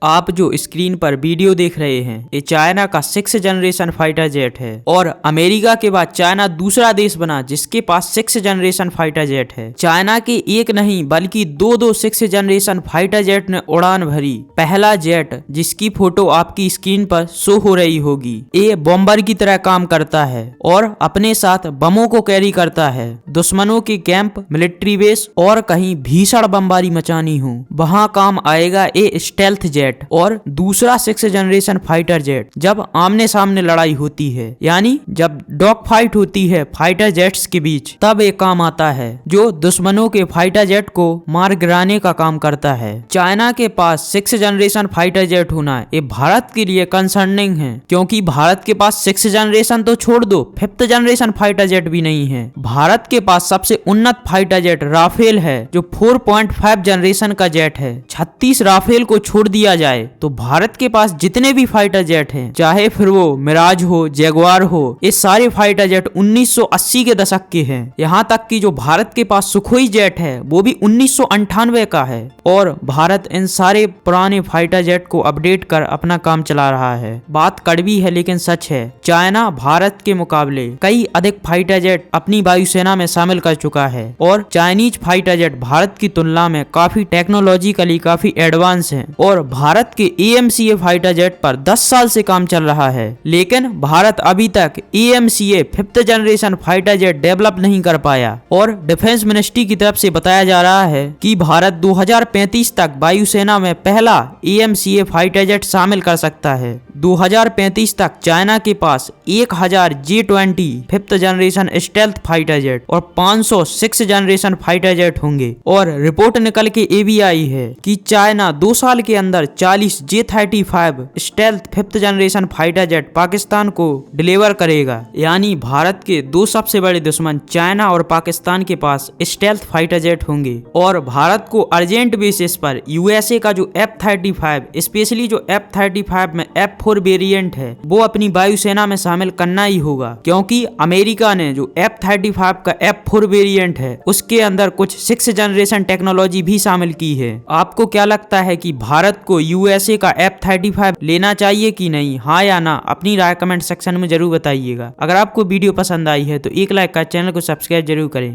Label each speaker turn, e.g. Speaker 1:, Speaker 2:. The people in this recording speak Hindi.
Speaker 1: आप जो स्क्रीन पर वीडियो देख रहे हैं ये चाइना का 6th जनरेशन फाइटर जेट है और अमेरिका के बाद चाइना दूसरा देश बना जिसके पास 6th जनरेशन फाइटर जेट है। चाइना के एक नहीं बल्कि दो 6th जनरेशन फाइटर जेट ने उड़ान भरी। पहला जेट जिसकी फोटो आपकी स्क्रीन पर शो हो रही होगी, ये बॉम्बर की तरह काम करता है और अपने साथ बमों को कैरी करता है। दुश्मनों के कैंप, मिलिट्री बेस और कहीं भीषण बमबारी मचानी हो वहां काम आएगा ये स्टेल्थ जेट। और दूसरा 6th जनरेशन फाइटर जेट जब आमने सामने लड़ाई होती है, यानी जब डॉग फाइट होती है फाइटर जेट्स के बीच, तब एक काम आता है जो दुश्मनों के फाइटर जेट को मार गिराने का काम करता है। चाइना के पास 6th जनरेशन फाइटर जेट होना ये भारत के लिए कंसर्निंग है, क्योंकि भारत के पास 6th जनरेशन तो छोड़ दो 5th जनरेशन फाइटर जेट भी नहीं है। भारत के पास सबसे उन्नत फाइटर जेट राफेल है जो 4.5 जनरेशन का जेट है। 36 राफेल को छोड़ दिया जाए तो भारत के पास जितने भी फाइटर जेट हैं, चाहे फिर वो मिराज हो, जैगुआर हो, ये सारे फाइटर जेट 1980 के दशक के हैं। यहाँ तक कि जो भारत के पास सुखोई जेट है वो भी 1998 का है। और भारत इन सारे पुराने फाइटर जेट को अपडेट कर अपना काम चला रहा है। बात कड़वी है लेकिन सच है, चाइना भारत के मुकाबले कई अधिक फाइटर जेट अपनी वायुसेना में शामिल कर चुका है और चाइनीज फाइटर जेट भारत की तुलना में काफी टेक्नोलॉजिकली काफी एडवांस हैं। और भारत के AMCA फाइटर जेट पर 10 साल से काम चल रहा है, लेकिन भारत अभी तक AMCA 5th generation fighter jet develop नहीं कर पाया। और डिफेंस मिनिस्ट्री की तरफ से बताया जा रहा है कि भारत 2035 तक वायुसेना में पहला AMCA फाइटर जेट शामिल कर सकता है। 2035 तक चाइना के पास 1000 J-20 5th generation stealth fighter jet और 500 6th जनरेशन फाइटर जेट होंगे। और रिपोर्ट निकल के ये भी आई है कि चाइना 2 साल के अंदर 40 J-35 stealth 5th generation fighter jet Pakistan को डिलीवर करेगा। यानी भारत के दो सबसे बड़े दुश्मन चाइना और पाकिस्तान के पास स्टेल्थ फाइटर जेट होंगे। और भारत को अर्जेंट बेसिस पर USA का जो F-35, स्पेशली जो F-35 में F-4 वेरिएंट है, वो अपनी वायुसेना में शामिल करना ही होगा, क्योंकि अमेरिका ने जो F-35 का F-4 वेरिएंट है उसके अंदर कुछ 6th जनरेशन टेक्नोलॉजी भी शामिल की है। आपको क्या लगता है कि भारत को USA का F-35 लेना चाहिए कि नहीं? हाँ या ना अपनी राय कमेंट सेक्शन में जरूर बताइएगा। अगर आपको वीडियो पसंद आई है तो एक लाइक का, चैनल को सब्सक्राइब जरूर करें।